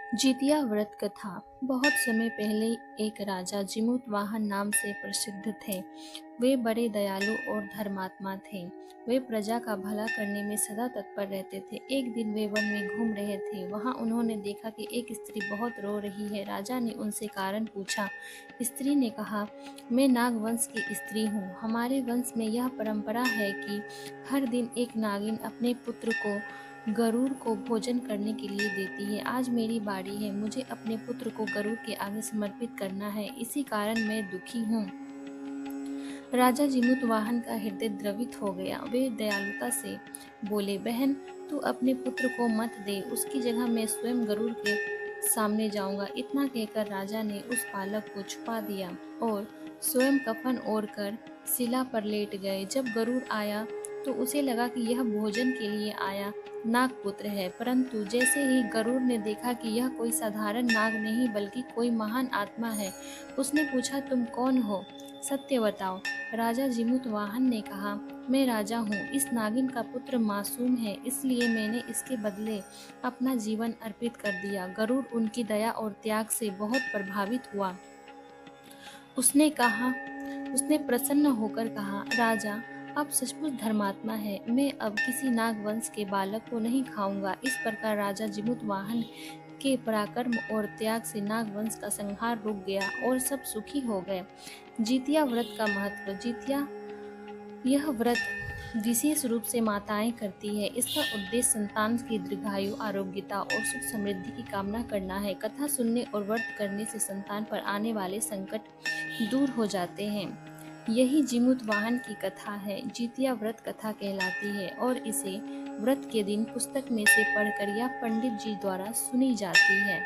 जितिया व्रत कथा। बहुत समय पहले एक राजा जिमूतवाहन नाम से प्रसिद्ध थे। वे बड़े दयालु और धर्मात्मा थे। वे प्रजा का भला करने में सदा तत्पर रहते थे। एक दिन वे वन में घूम रहे थे। वहां उन्होंने देखा कि एक स्त्री बहुत रो रही है। राजा ने उनसे कारण पूछा। स्त्री ने कहा, मैं नाग वंश की स्त्री हूँ। हमारे वंश में यह परंपरा है कि हर दिन एक नागिन अपने पुत्र को गरुड़ को भोजन करने के लिए देती है। आज मेरी बारी है। मुझे अपने पुत्र को गरुड़ के आगे समर्पित करना है। इसी कारण मैं दुखी हूँ। राजा जिमूतवाहन का हृदय द्रवित हो गया। वे दयालुता से बोले, बहन, तू अपने पुत्र को मत दे। उसकी जगह मैं स्वयं गरुड़ के सामने जाऊंगा। इतना कहकर राजा ने उस बालक को छुपा दिया और स्वयं कफन ओढ़ कर शिला पर लेट गए। जब गरुड़ आया तो उसे लगा कि यह भोजन के लिए आया नागपुत्र है, परंतु जैसे ही गरुड़ ने देखा कि यह कोई साधारण नाग नहीं बल्कि कोई महान आत्मा है, उसने पूछा, तुम कौन हो? सत्य बताओ। राजा जिमूतवाहन ने कहा, मैं राजा हूँ। इस नागिन का पुत्र मासूम है, इसलिए मैंने इसके बदले अपना जीवन अर्पित कर दिया। गरुड़ उनकी दया और त्याग से बहुत प्रभावित हुआ। उसने प्रसन्न होकर कहा, राजा, आप सचमुच धर्मात्मा है। मैं अब किसी नाग वंश के बालक को नहीं खाऊंगा। इस प्रकार राजा जिमूतवाहन के पराक्रम और त्याग से नाग वंश का संहार रुक गया और सब सुखी हो गए। जितिया व्रत का महत्व। जितिया यह व्रत विशेष रूप से माताएं करती है। इसका उद्देश्य संतान की दीर्घायु, आरोग्यता और सुख समृद्धि की कामना करना है। कथा सुनने और व्रत करने से संतान पर आने वाले संकट दूर हो जाते हैं। यही जिमूतवाहन की कथा है। जितिया व्रत कथा कहलाती है और इसे व्रत के दिन पुस्तक में से पढ़कर या पंडित जी द्वारा सुनी जाती है।